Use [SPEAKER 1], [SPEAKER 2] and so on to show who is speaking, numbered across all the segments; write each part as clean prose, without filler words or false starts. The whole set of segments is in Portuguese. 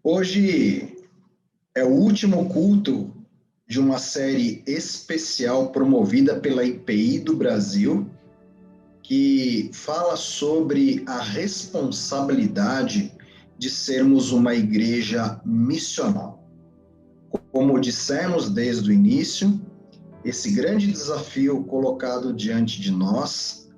[SPEAKER 1] Hoje é o último culto de uma série especial promovida pela IPI do Brasil, que fala sobre a responsabilidade de sermos uma igreja missional. Como dissemos desde o início, esse grande desafio colocado diante de nós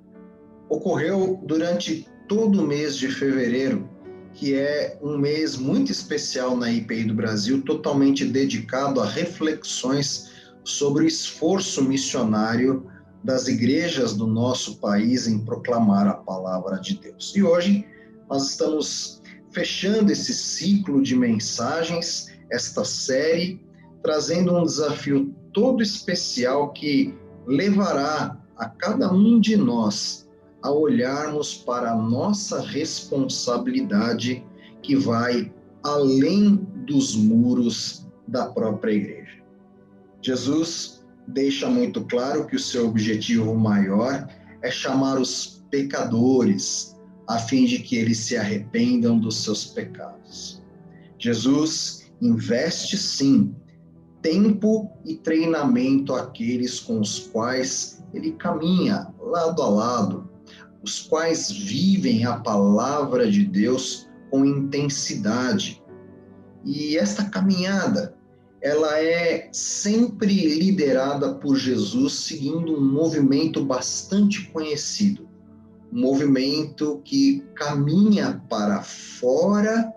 [SPEAKER 1] ocorreu durante todo o mês de fevereiro, que é um mês muito especial na IPI do Brasil, totalmente dedicado a reflexões sobre o esforço missionário das igrejas do nosso país em proclamar a palavra de Deus. E hoje nós estamos fechando esse ciclo de mensagens, esta série, trazendo um desafio todo especial que levará a cada um de nós a olharmos para a nossa responsabilidade que vai além dos muros da própria igreja. Jesus deixa muito claro que o seu objetivo maior é chamar os pecadores, a fim de que eles se arrependam dos seus pecados. Jesus investe, sim, tempo e treinamento àqueles com os quais ele caminha lado a lado, os quais vivem a palavra de Deus com intensidade. E esta caminhada, ela é sempre liderada por Jesus, seguindo um movimento bastante conhecido, um movimento que caminha para fora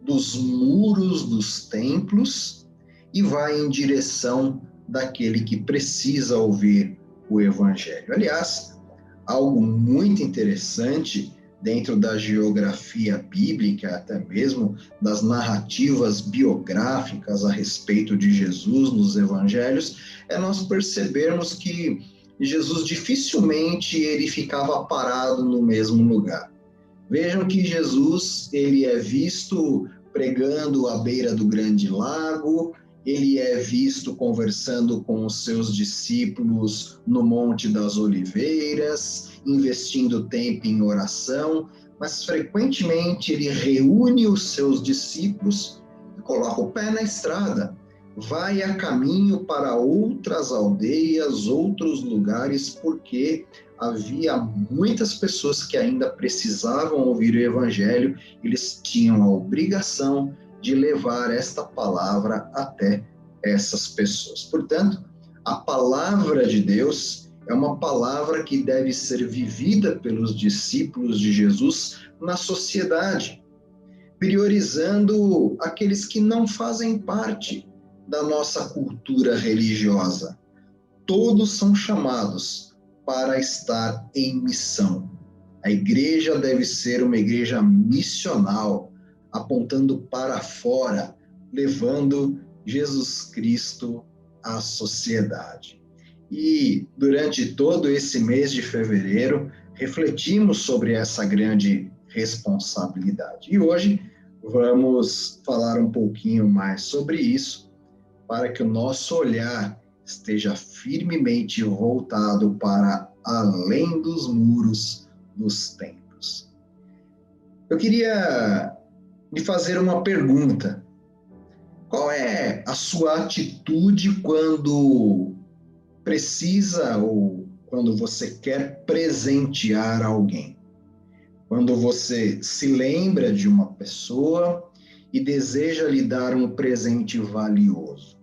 [SPEAKER 1] dos muros dos templos e vai em direção daquele que precisa ouvir o Evangelho. Aliás, algo muito interessante dentro da geografia bíblica, até mesmo das narrativas biográficas a respeito de Jesus nos evangelhos, é nós percebermos que Jesus dificilmente ele ficava parado no mesmo lugar. Vejam que Jesus ele é visto pregando à beira do grande lago, ele é visto conversando com os seus discípulos no Monte das Oliveiras, investindo tempo em oração, mas frequentemente ele reúne os seus discípulos e coloca o pé na estrada, vai a caminho para outras aldeias, outros lugares, porque havia muitas pessoas que ainda precisavam ouvir o Evangelho, eles tinham a obrigação de levar esta palavra até essas pessoas. Portanto, a palavra de Deus é uma palavra que deve ser vivida pelos discípulos de Jesus na sociedade, priorizando aqueles que não fazem parte da nossa cultura religiosa. Todos são chamados para estar em missão. A igreja deve ser uma igreja missional, apontando para fora, levando Jesus Cristo à sociedade. E durante todo esse mês de fevereiro, refletimos sobre essa grande responsabilidade. E hoje vamos falar um pouquinho mais sobre isso, para que o nosso olhar esteja firmemente voltado para além dos muros dos templos. Eu queria lhe fazer uma pergunta. Qual é a sua atitude quando precisa ou quando você quer presentear alguém? Quando você se lembra de uma pessoa e deseja lhe dar um presente valioso?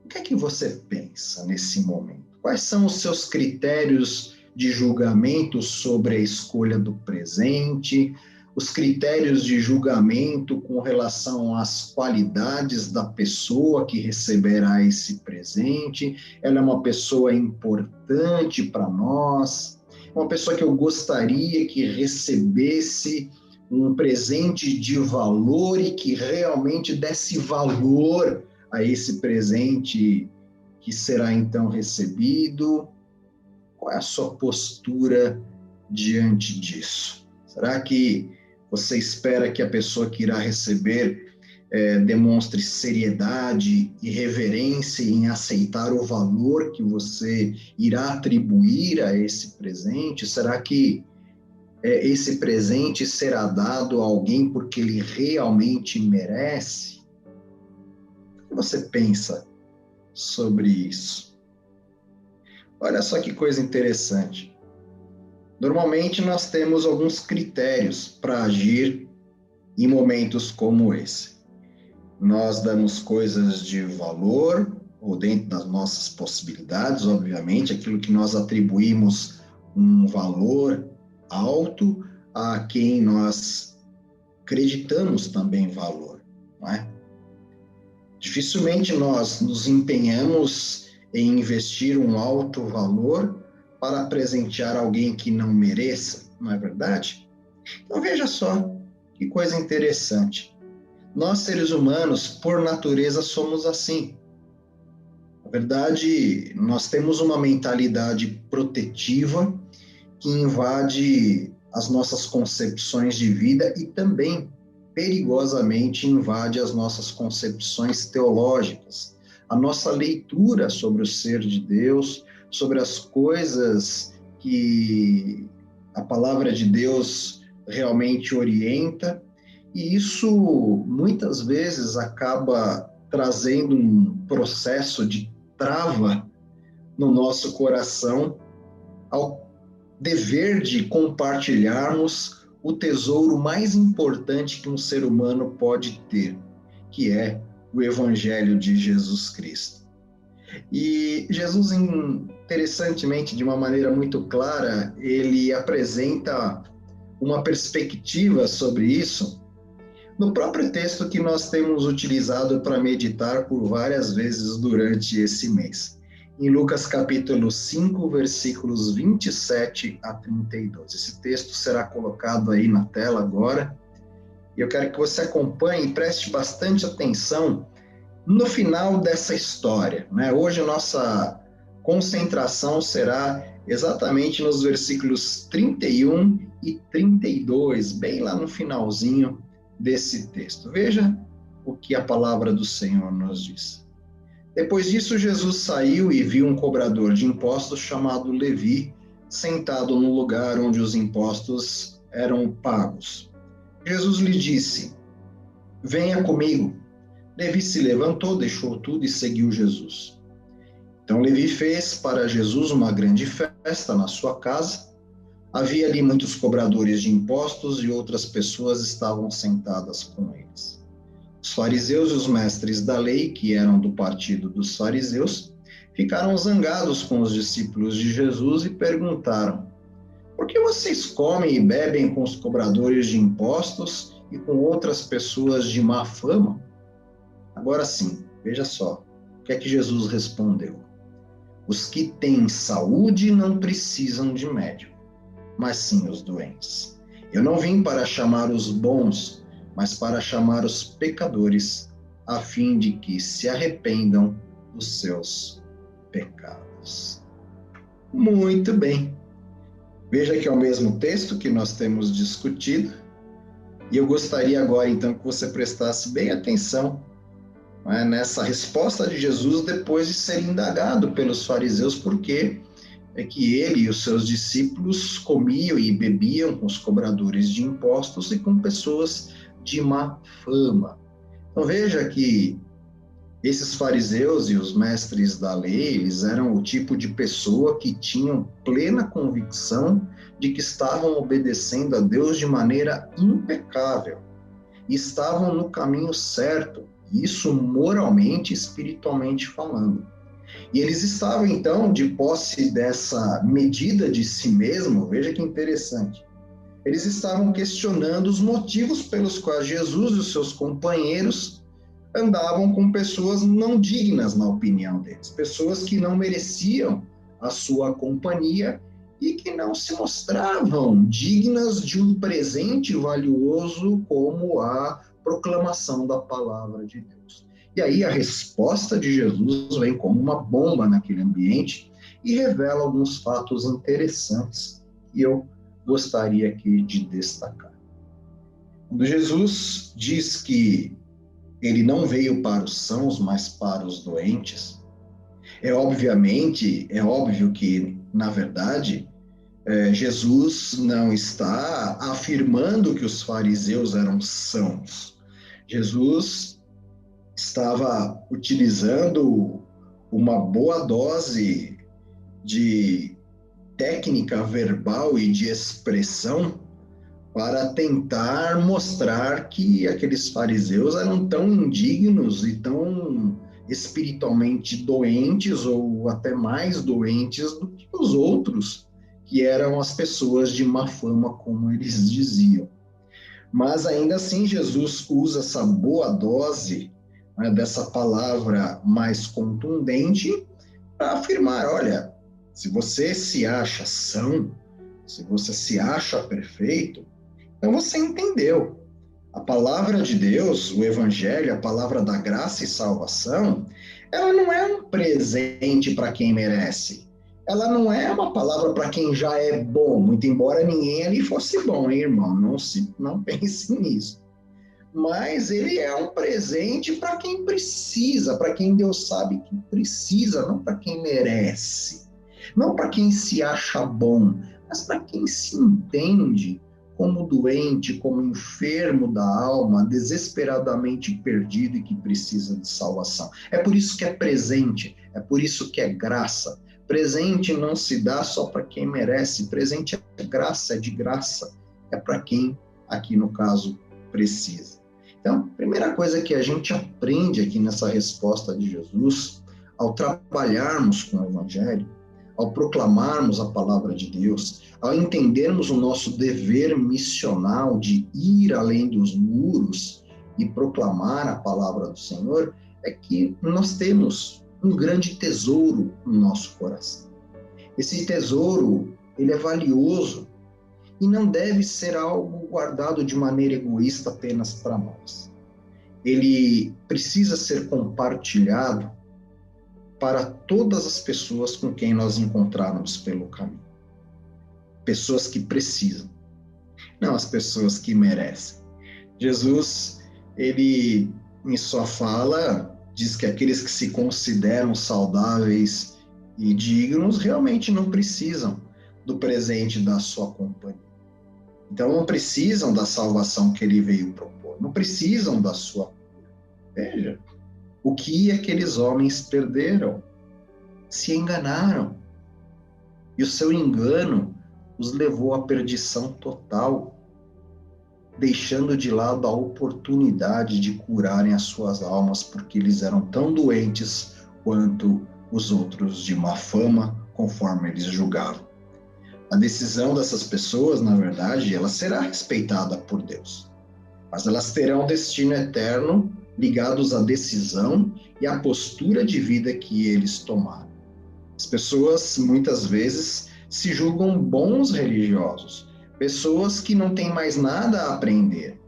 [SPEAKER 1] O que é que você pensa nesse momento? Quais são os seus critérios de julgamento sobre a escolha do presente? Os critérios de julgamento com relação às qualidades da pessoa que receberá esse presente? Ela é uma pessoa importante para nós? Uma pessoa que eu gostaria que recebesse um presente de valor e que realmente desse valor a esse presente que será então recebido? Qual é a sua postura diante disso? Será que você espera que a pessoa que irá receber demonstre seriedade e reverência em aceitar o valor que você irá atribuir a esse presente? Será que esse presente será dado a alguém porque ele realmente merece? O que você pensa sobre isso? Olha só que coisa interessante. Normalmente nós temos alguns critérios para agir em momentos como esse. Nós damos coisas de valor, ou dentro das nossas possibilidades, obviamente, aquilo que nós atribuímos um valor alto a quem nós acreditamos também valor, não é? Dificilmente nós nos empenhamos em investir um alto valor para presentear alguém que não mereça, não é verdade? Então veja só que coisa interessante. Nós, seres humanos, por natureza, somos assim. Na verdade, nós temos uma mentalidade protetiva que invade as nossas concepções de vida e também, perigosamente, invade as nossas concepções teológicas, a nossa leitura sobre o ser de Deus, sobre as coisas que a palavra de Deus realmente orienta. E isso muitas vezes acaba trazendo um processo de trava no nosso coração ao dever de compartilharmos o tesouro mais importante que um ser humano pode ter, que é o Evangelho de Jesus Cristo. E Jesus, interessantemente, de uma maneira muito clara, ele apresenta uma perspectiva sobre isso no próprio texto que nós temos utilizado para meditar por várias vezes durante esse mês. Em Lucas capítulo 5, versículos 27 a 32. Esse texto será colocado aí na tela agora. E eu quero que você acompanhe e preste bastante atenção no final dessa história, né? Hoje a nossa concentração será exatamente nos versículos 31 e 32, bem lá no finalzinho desse texto. Veja o que a palavra do Senhor nos diz. Depois disso, Jesus saiu e viu um cobrador de impostos chamado Levi, sentado no lugar onde os impostos eram pagos. Jesus lhe disse: venha comigo. Levi se levantou, deixou tudo e seguiu Jesus. Então Levi fez para Jesus uma grande festa na sua casa. Havia ali muitos cobradores de impostos e outras pessoas estavam sentadas com eles. Os fariseus e os mestres da lei, que eram do partido dos fariseus, ficaram zangados com os discípulos de Jesus e perguntaram: por que vocês comem e bebem com os cobradores de impostos e com outras pessoas de má fama? Agora sim, veja só, o que é que Jesus respondeu? Os que têm saúde não precisam de médico, mas sim os doentes. Eu não vim para chamar os bons, mas para chamar os pecadores, a fim de que se arrependam dos seus pecados. Muito bem. Veja que é o mesmo texto que nós temos discutido, e eu gostaria agora, então, que você prestasse bem atenção nessa resposta de Jesus depois de ser indagado pelos fariseus, porque é que ele e os seus discípulos comiam e bebiam com os cobradores de impostos e com pessoas de má fama. Então veja que esses fariseus e os mestres da lei, eles eram o tipo de pessoa que tinham plena convicção de que estavam obedecendo a Deus de maneira impecável, e estavam no caminho certo, isso moralmente e espiritualmente falando. E eles estavam, então, de posse dessa medida de si mesmo, veja que interessante. Eles estavam questionando os motivos pelos quais Jesus e os seus companheiros andavam com pessoas não dignas na opinião deles, pessoas que não mereciam a sua companhia e que não se mostravam dignas de um presente valioso como a proclamação da palavra de Deus. E aí a resposta de Jesus vem como uma bomba naquele ambiente e revela alguns fatos interessantes que eu gostaria aqui de destacar. Quando Jesus diz que ele não veio para os sãos, mas para os doentes, é óbvio que, na verdade, Jesus não está afirmando que os fariseus eram sãos. Jesus estava utilizando uma boa dose de técnica verbal e de expressão para tentar mostrar que aqueles fariseus eram tão indignos e tão espiritualmente doentes, ou até mais doentes do que os outros, que eram as pessoas de má fama, como eles diziam. Mas ainda assim, Jesus usa essa boa dose, né, dessa palavra mais contundente para afirmar: olha, se você se acha são, se você se acha perfeito, então você entendeu. A palavra de Deus, o Evangelho, a palavra da graça e salvação, ela não é um presente para quem merece. Ela não é uma palavra para quem já é bom, muito embora ninguém ali fosse bom, hein, irmão? Não pense nisso. Mas ele é um presente para quem precisa, para quem Deus sabe que precisa, não para quem merece. Não para quem se acha bom, mas para quem se entende como doente, como enfermo da alma, desesperadamente perdido e que precisa de salvação. É por isso que é presente, é por isso que é graça. Presente não se dá só para quem merece, presente é graça, é de graça, é para quem, aqui no caso, precisa. Então, a primeira coisa que a gente aprende aqui nessa resposta de Jesus, ao trabalharmos com o Evangelho, ao proclamarmos a palavra de Deus, ao entendermos o nosso dever missional de ir além dos muros e proclamar a palavra do Senhor, é que nós temos um grande tesouro no nosso coração. Esse tesouro, ele é valioso e não deve ser algo guardado de maneira egoísta apenas para nós. Ele precisa ser compartilhado para todas as pessoas com quem nós encontrarmos pelo caminho. Pessoas que precisam, não as pessoas que merecem. Jesus, ele, em sua fala, diz que aqueles que se consideram saudáveis e dignos realmente não precisam do presente da sua companhia. Então, não precisam da salvação que ele veio propor, não precisam da sua cura. Veja, o que aqueles homens perderam? Se enganaram. E o seu engano os levou à perdição total, deixando de lado a oportunidade de curarem as suas almas, porque eles eram tão doentes quanto os outros de má fama, conforme eles julgavam. A decisão dessas pessoas, na verdade, ela será respeitada por Deus, mas elas terão destino eterno ligados à decisão e à postura de vida que eles tomaram. As pessoas, muitas vezes, se julgam bons religiosos, pessoas que não têm mais nada a aprender,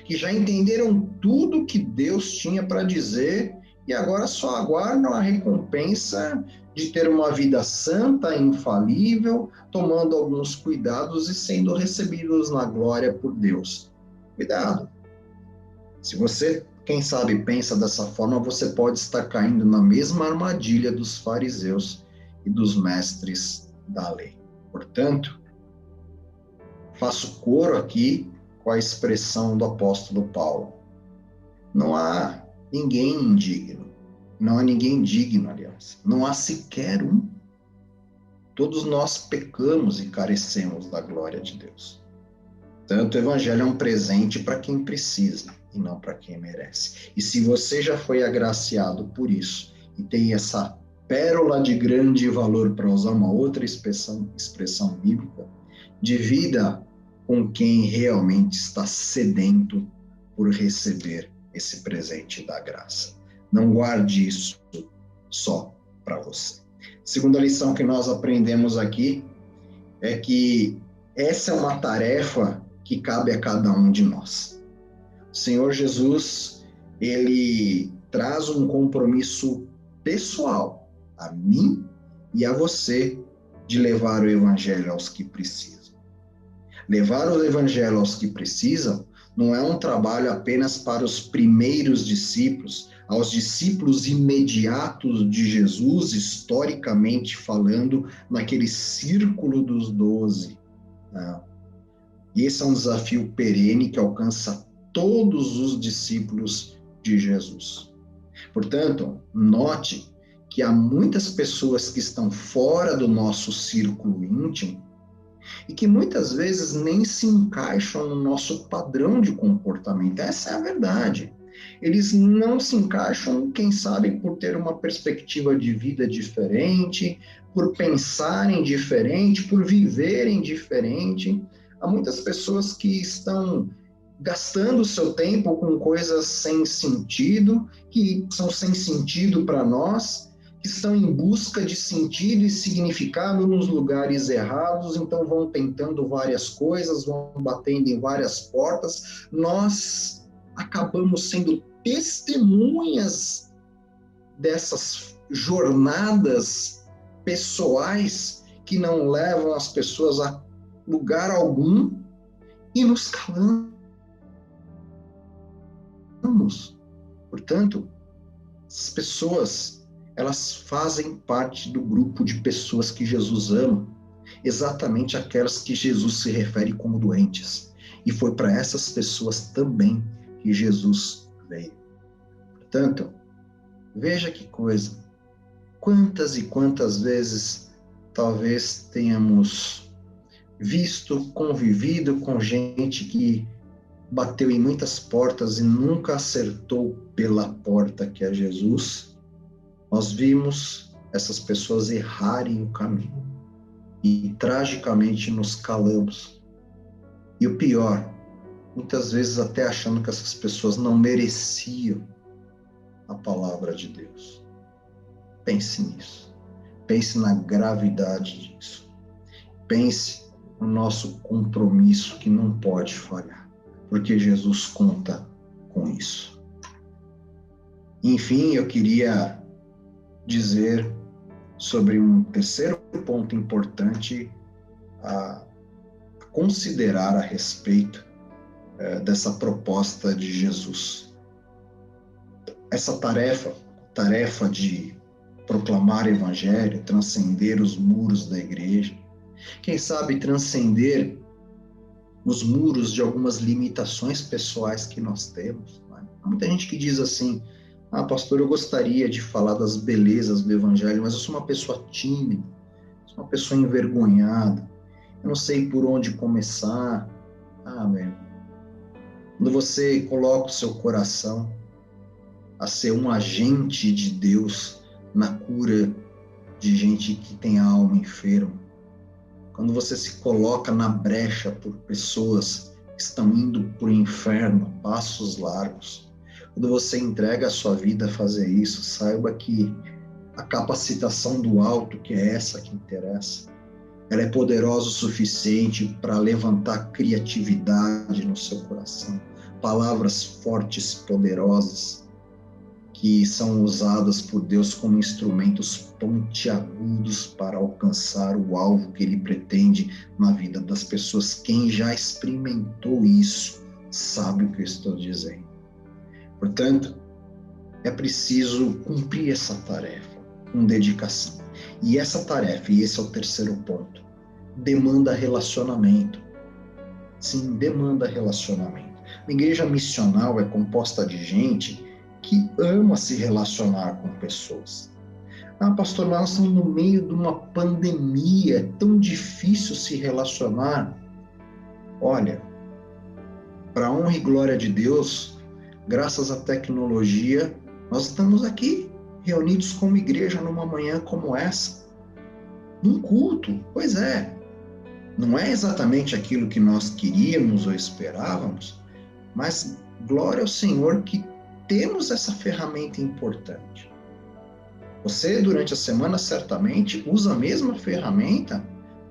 [SPEAKER 1] que já entenderam tudo que Deus tinha para dizer e agora só aguardam a recompensa de ter uma vida santa, infalível, tomando alguns cuidados e sendo recebidos na glória por Deus. Cuidado! Se você, quem sabe, pensa dessa forma, você pode estar caindo na mesma armadilha dos fariseus e dos mestres da lei. Portanto, faço coro aqui com a expressão do apóstolo Paulo. Não há ninguém indigno, não há ninguém digno, aliás, não há sequer um. Todos nós pecamos e carecemos da glória de Deus. Portanto, o Evangelho é um presente para quem precisa e não para quem merece. E se você já foi agraciado por isso e tem essa pérola de grande valor, para usar uma outra expressão bíblica, divida com quem realmente está sedento por receber esse presente da graça. Não guarde isso só para você. Segunda lição que nós aprendemos aqui é que essa é uma tarefa que cabe a cada um de nós. O Senhor Jesus, ele traz um compromisso pessoal a mim e a você de levar o Evangelho aos que precisam. Levar o Evangelho aos que precisam não é um trabalho apenas para os primeiros discípulos, aos discípulos imediatos de Jesus, historicamente falando, naquele círculo dos 12. Não. E esse é um desafio perene que alcança todos os discípulos de Jesus. Portanto, note que há muitas pessoas que estão fora do nosso círculo íntimo e que muitas vezes nem se encaixam no nosso padrão de comportamento. Essa é a verdade. Eles não se encaixam, quem sabe, por ter uma perspectiva de vida diferente, por pensarem diferente, por viverem diferente. Há muitas pessoas que estão gastando o seu tempo com coisas sem sentido, que são sem sentido para nós, que estão em busca de sentido e significado nos lugares errados, então vão tentando várias coisas, vão batendo em várias portas. Nós acabamos sendo testemunhas dessas jornadas pessoais que não levam as pessoas a lugar algum e nos calamos. Portanto, as pessoas, elas fazem parte do grupo de pessoas que Jesus ama, exatamente aquelas que Jesus se refere como doentes. E foi para essas pessoas também que Jesus veio. Portanto, veja que coisa. Quantas e quantas vezes talvez tenhamos visto, convivido com gente que bateu em muitas portas e nunca acertou pela porta que é Jesus. Nós vimos essas pessoas errarem o caminho e tragicamente nos calamos. E o pior, muitas vezes até achando que essas pessoas não mereciam a palavra de Deus. Pense nisso. Pense na gravidade disso. Pense no nosso compromisso que não pode falhar, porque Jesus conta com isso. Enfim, eu queria dizer sobre um terceiro ponto importante a considerar a respeito dessa proposta de Jesus. Essa tarefa de proclamar o evangelho, transcender os muros da igreja, quem sabe transcender os muros de algumas limitações pessoais que nós temos. Né? Há muita gente que diz assim: pastor, eu gostaria de falar das belezas do evangelho, mas eu sou uma pessoa tímida, sou uma pessoa envergonhada, eu não sei por onde começar. Meu irmão, quando você coloca o seu coração a ser um agente de Deus na cura de gente que tem a alma enferma, quando você se coloca na brecha por pessoas que estão indo para o inferno, passos largos, quando você entrega a sua vida a fazer isso, saiba que a capacitação do alto, que é essa que interessa, ela é poderosa o suficiente para levantar criatividade no seu coração, palavras fortes, poderosas, que são usadas por Deus como instrumentos pontiagudos para alcançar o alvo que Ele pretende na vida das pessoas. Quem já experimentou isso sabe o que eu estou dizendo. Portanto, é preciso cumprir essa tarefa com dedicação. E essa tarefa, e esse é o terceiro ponto, demanda relacionamento. Sim, demanda relacionamento. A igreja missional é composta de gente que ama se relacionar com pessoas. Pastor, nós estamos no meio de uma pandemia, é tão difícil se relacionar. Olha, para a honra e glória de Deus, graças à tecnologia, nós estamos aqui, reunidos como igreja numa manhã como essa, num culto. Pois é, não é exatamente aquilo que nós queríamos ou esperávamos, mas glória ao Senhor que temos essa ferramenta importante. Você, durante a semana, certamente usa a mesma ferramenta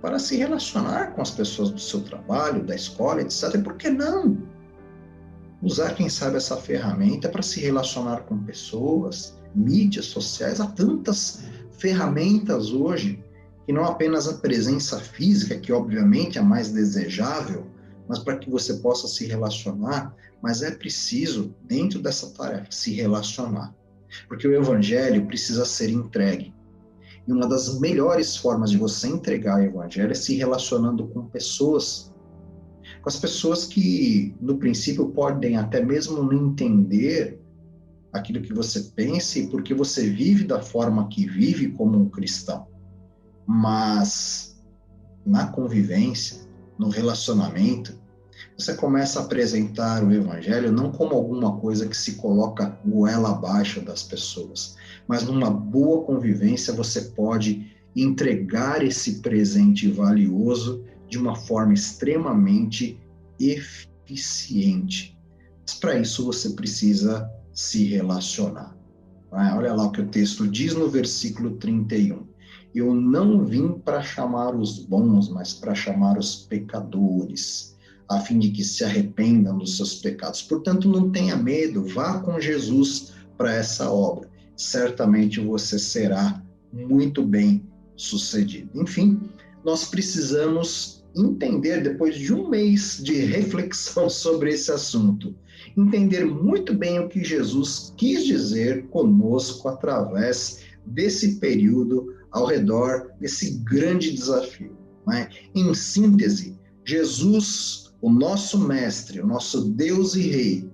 [SPEAKER 1] para se relacionar com as pessoas do seu trabalho, da escola, etc. Por que não usar, quem sabe, essa ferramenta para se relacionar com pessoas, mídias sociais? Há tantas ferramentas hoje, que não apenas a presença física, que obviamente é mais desejável, mas para que você possa se relacionar, mas é preciso, dentro dessa tarefa, se relacionar. Porque o evangelho precisa ser entregue. E uma das melhores formas de você entregar o evangelho é se relacionando com pessoas. Com as pessoas que, no princípio, podem até mesmo não entender aquilo que você pensa e porque você vive da forma que vive como um cristão. Mas na convivência, no relacionamento, você começa a apresentar o evangelho não como alguma coisa que se coloca goela abaixo das pessoas, mas numa boa convivência você pode entregar esse presente valioso de uma forma extremamente eficiente. Mas para isso você precisa se relacionar. Olha lá o que o texto diz no versículo 31. Eu não vim para chamar os bons, mas para chamar os pecadores, a fim de que se arrependam dos seus pecados. Portanto, não tenha medo, vá com Jesus para essa obra. Certamente você será muito bem sucedido. Enfim, nós precisamos entender, depois de um mês de reflexão sobre esse assunto, entender muito bem o que Jesus quis dizer conosco através desse período ao redor desse grande desafio. Né? Em síntese, Jesus, o nosso mestre, o nosso Deus e Rei,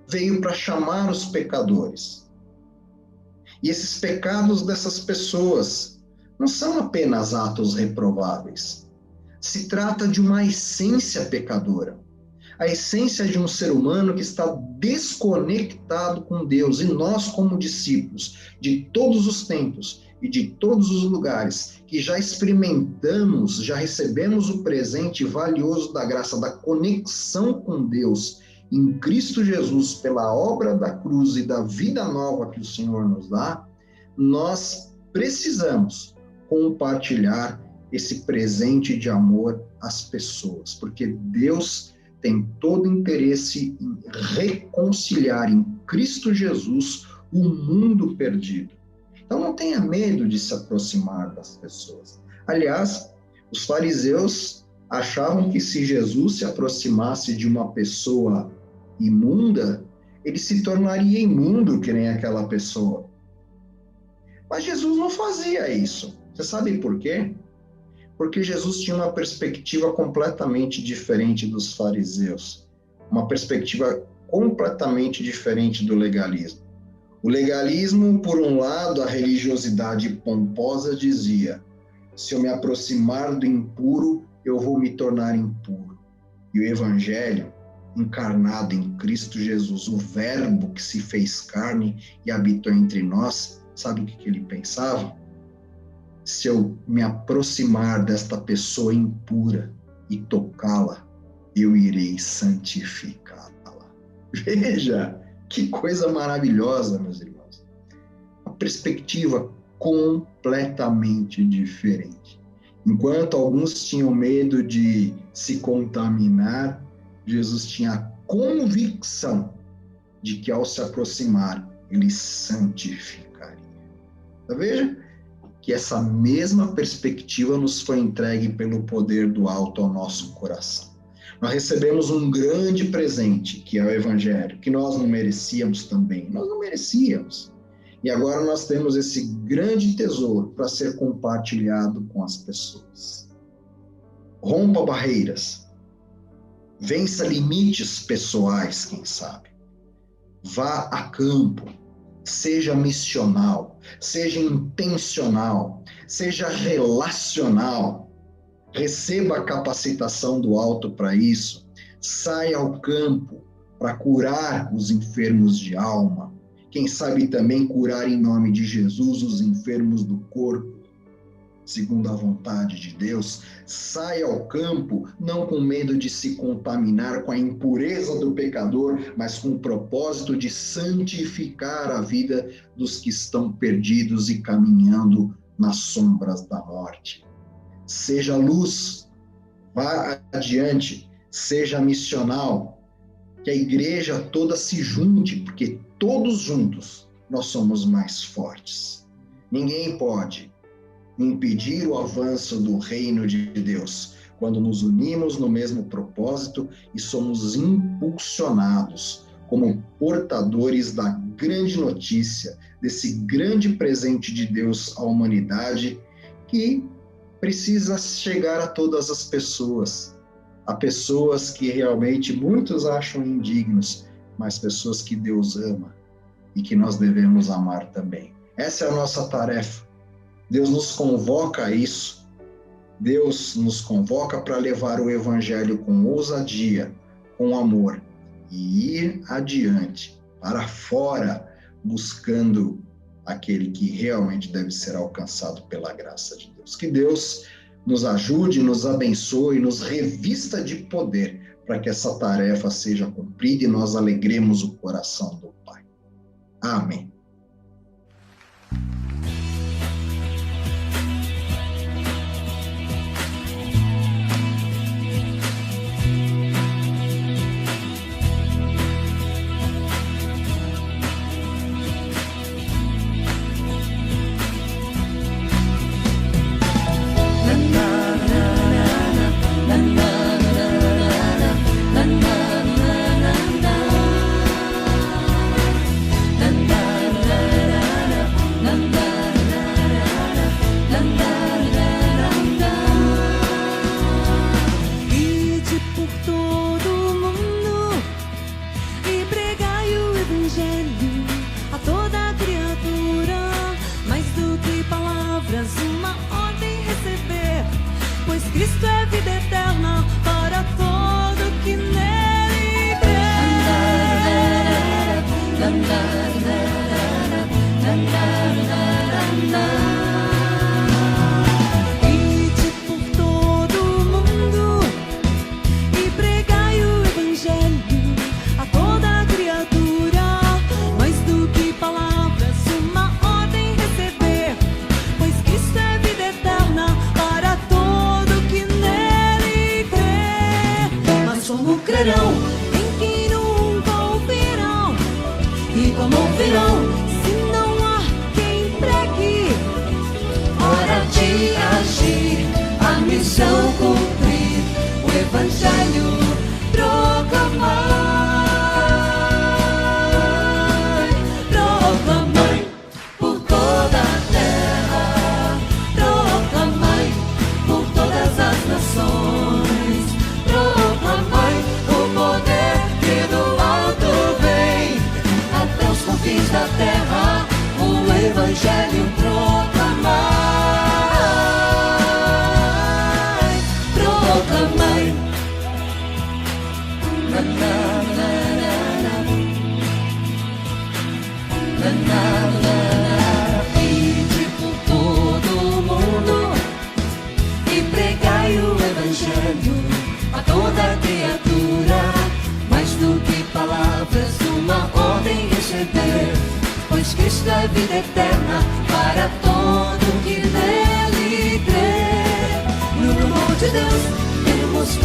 [SPEAKER 1] veio para chamar os pecadores. E esses pecados dessas pessoas não são apenas atos reprováveis. Se trata de uma essência pecadora. A essência de um ser humano que está desconectado com Deus. E nós, como discípulos de todos os tempos e de todos os lugares, que já experimentamos, já recebemos o presente valioso da graça, da conexão com Deus em Cristo Jesus, pela obra da cruz e da vida nova que o Senhor nos dá, nós precisamos compartilhar esse presente de amor às pessoas, porque Deus tem todo interesse em reconciliar em Cristo Jesus o mundo perdido. Então não tenha medo de se aproximar das pessoas. Aliás, os fariseus achavam que se Jesus se aproximasse de uma pessoa imunda, ele se tornaria imundo que nem aquela pessoa. Mas Jesus não fazia isso. Você sabe por quê? Porque Jesus tinha uma perspectiva completamente diferente dos fariseus, uma perspectiva completamente diferente do legalismo. O legalismo, por um lado, a religiosidade pomposa dizia: se eu me aproximar do impuro, eu vou me tornar impuro. E o evangelho, encarnado em Cristo Jesus, o verbo que se fez carne e habitou entre nós, sabe o que ele pensava? Se eu me aproximar desta pessoa impura e tocá-la, eu irei santificá-la. Veja, que coisa maravilhosa, meus irmãos. Uma perspectiva completamente diferente. Enquanto alguns tinham medo de se contaminar, Jesus tinha a convicção de que ao se aproximar, ele santificaria. Então, veja que essa mesma perspectiva nos foi entregue pelo poder do alto ao nosso coração. Nós recebemos um grande presente, que é o Evangelho, que nós não merecíamos também. Nós não merecíamos. E agora nós temos esse grande tesouro para ser compartilhado com as pessoas. Rompa barreiras. Vença limites pessoais, quem sabe. Vá a campo. Seja missional, seja intencional, seja relacional. Receba a capacitação do alto para isso. Saia ao campo para curar os enfermos de alma. Quem sabe também curar em nome de Jesus os enfermos do corpo, segundo a vontade de Deus. Saia ao campo, não com medo de se contaminar com a impureza do pecador, mas com o propósito de santificar a vida dos que estão perdidos e caminhando nas sombras da morte. Seja luz, vá adiante, seja missional, que a igreja toda se junte, porque todos juntos nós somos mais fortes. Ninguém pode impedir o avanço do reino de Deus quando nos unimos no mesmo propósito e somos impulsionados como portadores da grande notícia, desse grande presente de Deus à humanidade, que precisa chegar a todas as pessoas, a pessoas que realmente muitos acham indignos, mas pessoas que Deus ama e que nós devemos amar também. Essa é a nossa tarefa. Deus nos convoca a isso. Deus nos convoca para levar o Evangelho com ousadia, com amor, e ir adiante, para fora, buscando aquele que realmente deve ser alcançado pela graça de Deus. Que Deus nos ajude, nos abençoe, nos revista de poder, para que essa tarefa seja cumprida e nós alegremos o coração do Pai. Amém.
[SPEAKER 2] Cristo é vida eterna para todo que nele crê. Ide por todo o mundo e pregai o Evangelho a toda criatura. Mais do que palavras, uma ordem receber, pois Cristo é vida eterna para todo que nele crê. Mas como crerão em quem nunca ouvirão? E como ouvirão se não há quem pregue? Hora de agir, a missão cumprir, o Evangelho proclamar. Proclamai por toda a terra, proclamai por todas as nações, proclamai o poder que do alto vem, até os confins da terra, o Evangelho proclamai. Proclamai. Na, na, na, na, na, na. Ide por todo o mundo e pregai o Evangelho a toda criatura. Mais do que palavras, uma ordem receber, pois Cristo é vida eterna para todo que nele crê. No amor de Deus temos